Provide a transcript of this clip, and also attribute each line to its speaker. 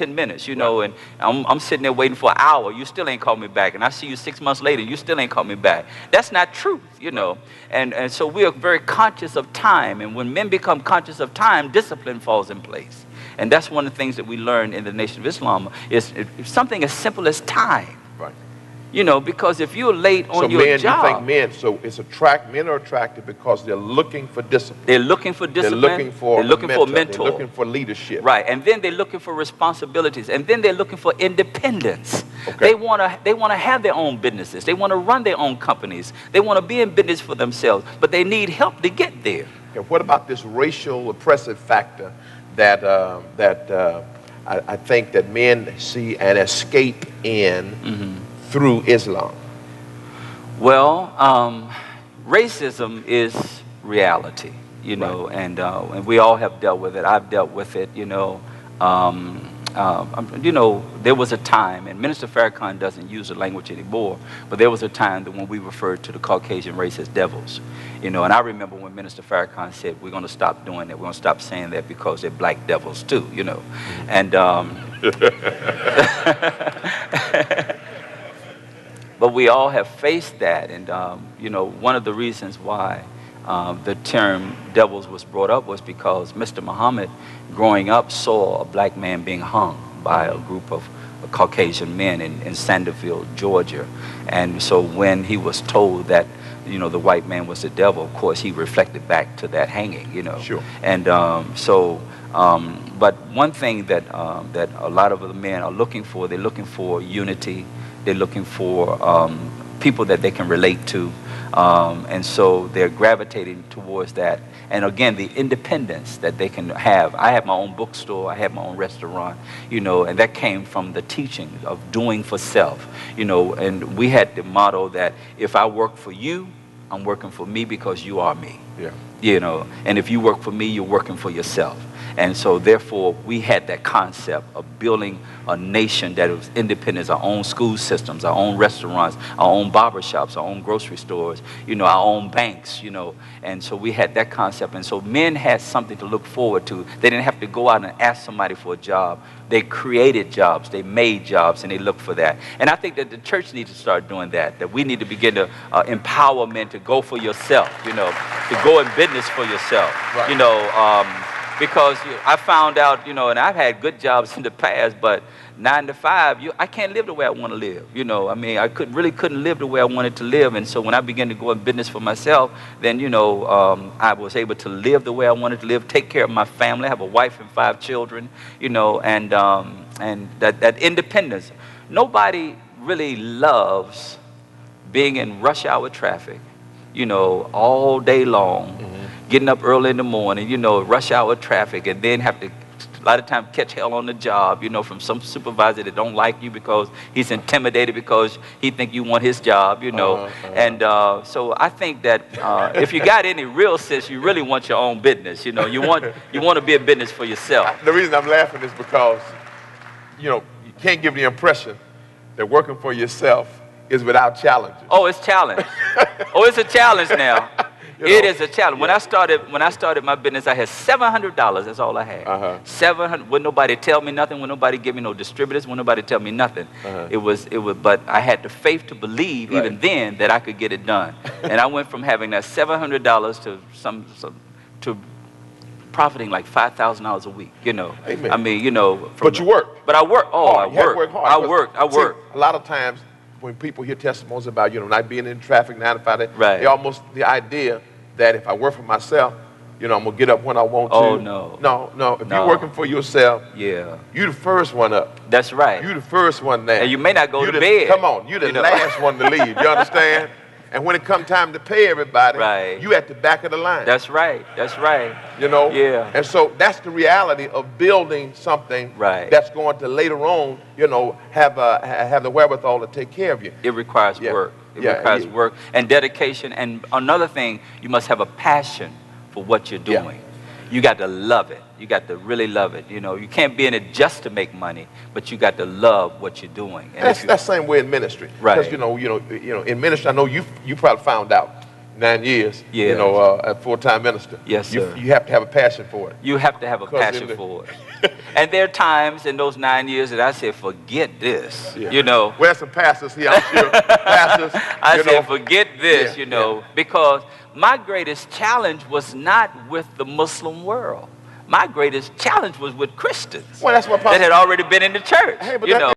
Speaker 1: 10 minutes, you know, and I'm sitting there waiting for an hour. You still ain't called me back. And I see you 6 months later, you still ain't called me back. That's not truth, you know. And so we are very conscious of time. And when men become conscious of time, discipline falls in place. And that's one of the things that we learn in the Nation of Islam is something as simple as time.
Speaker 2: Right.
Speaker 1: You know, because if you're late on your job.
Speaker 2: So you think men, so men are attracted because they're looking for discipline.
Speaker 1: They're looking for discipline.
Speaker 2: They're looking for
Speaker 1: a mentor.
Speaker 2: They're looking for leadership.
Speaker 1: Right, and then they're looking for responsibilities, and then they're looking for independence. Okay. They want to have their own businesses. They want to run their own companies. They want to be in business for themselves, but they need help to get there.
Speaker 2: Okay, what about this racial oppressive factor that I think that men see an escape in through Islam?
Speaker 1: Well, racism is reality, you know, and we all have dealt with it. I've dealt with it, you know. You know, there was a time, and Minister Farrakhan doesn't use the language anymore, but there was a time that when we referred to the Caucasian race as devils, you know, and I remember when Minister Farrakhan said, we're going to stop doing that, we're going to stop saying that because they're black devils too, you know, and but we all have faced that, and you know, one of the reasons why the term devils was brought up was because Mr. Muhammad, growing up, saw a black man being hung by a group of Caucasian men in Sanderville, Georgia. And so when he was told that, you know, the white man was the devil, of course, he reflected back to that hanging, you know.
Speaker 2: Sure.
Speaker 1: And but one thing that that a lot of the men are looking for, they're looking for unity. They're looking for people that they can relate to. And so they're gravitating towards that. And again, the independence that they can have. I have my own bookstore, I have my own restaurant, you know, and that came from the teaching of doing for self, you know, and we had the motto that if I work for you, I'm working for me because you are me.
Speaker 2: Yeah.
Speaker 1: You know, and if you work for me, you're working for yourself. And so therefore we had that concept of building a nation that was independent, our own school systems, our own restaurants, our own barbershops, our own grocery stores, you know, our own banks, you know. And so we had that concept. And so men had something to look forward to. They didn't have to go out and ask somebody for a job. They created jobs, they made jobs, and they looked for that. And I think that the church needs to start doing that, that we need to begin to empower men to go for yourself, you know, to go in business for yourself, right. You know, because I found out, you know, and I've had good jobs in the past, but 9 to 5, I can't live the way I want to live. You know, I mean, I really couldn't live the way I wanted to live. And so when I began to go in business for myself, then, you know, I was able to live the way I wanted to live, take care of my family. I have a wife and 5 children, you know, and that independence. Nobody really loves being in rush hour traffic, you know, all day long. Getting up early in the morning, you know, rush hour traffic, and then have to, a lot of times, catch hell on the job, you know, from some supervisor that don't like you because he's intimidated because he think you want his job, you know. And so I think that if you got any real sense, you really want your own business, you know. You want to be a business for yourself.
Speaker 2: The reason I'm laughing is because, you know, you can't give the impression that working for yourself is without challenges.
Speaker 1: Oh, it's challenge. Oh, it's a challenge now. You know, it is a challenge. Yeah. When I started my business, I had $700. That's all I had. 700. Wouldn't nobody tell me nothing. Wouldn't nobody give me no distributors. Wouldn't nobody tell me nothing. It was. But I had the faith to believe even then that I could get it done. And I went from having that $700 to profiting like $5,000 a week. You know.
Speaker 2: Amen.
Speaker 1: I mean, you know.
Speaker 2: But you work.
Speaker 1: But I work. Oh,
Speaker 2: hard.
Speaker 1: I work.
Speaker 2: Work hard.
Speaker 1: I work.
Speaker 2: See, a lot of times when people hear testimonies about, you know, not being in traffic 9 to 5,
Speaker 1: right.
Speaker 2: They almost the idea that if I work for myself, you know, I'm gonna get up when I want to.
Speaker 1: Oh no.
Speaker 2: No. If you're working for yourself,
Speaker 1: yeah,
Speaker 2: you the first one up.
Speaker 1: That's right.
Speaker 2: You the first one there.
Speaker 1: And you may not go to bed.
Speaker 2: Come on, you the last one to leave. You understand? And when it come time to pay everybody,
Speaker 1: right.
Speaker 2: You at the back of the line.
Speaker 1: That's right. That's right.
Speaker 2: You know?
Speaker 1: Yeah.
Speaker 2: And so that's the reality of building something that's going to later on, you know, have the wherewithal to take care of you.
Speaker 1: It requires work. It requires work and dedication. And another thing, you must have a passion for what you're doing. Yeah. You got to love it. You got to really love it. You know, you can't be in it just to make money, but you got to love what you're doing. And
Speaker 2: that's the same way in ministry.
Speaker 1: Right.
Speaker 2: Because you know, in ministry, I know you probably found out 9 years,
Speaker 1: Yeah.
Speaker 2: you know, a full-time minister.
Speaker 1: Yes, sir.
Speaker 2: You have to have a passion for it.
Speaker 1: You have to have a
Speaker 2: 'Cause
Speaker 1: passion for it. And there are times in those 9 years that I said, forget this,
Speaker 2: Yeah.
Speaker 1: you know.
Speaker 2: Well, some pastors here, I'm sure. Pastors,
Speaker 1: I
Speaker 2: you
Speaker 1: said,
Speaker 2: know.
Speaker 1: forget this,
Speaker 2: Yeah,
Speaker 1: you know, because my greatest challenge was not with the Muslim world. My greatest challenge was with Christians
Speaker 2: Well, that's what
Speaker 1: that had already been in the church,
Speaker 2: Hey, but
Speaker 1: you
Speaker 2: that-
Speaker 1: know.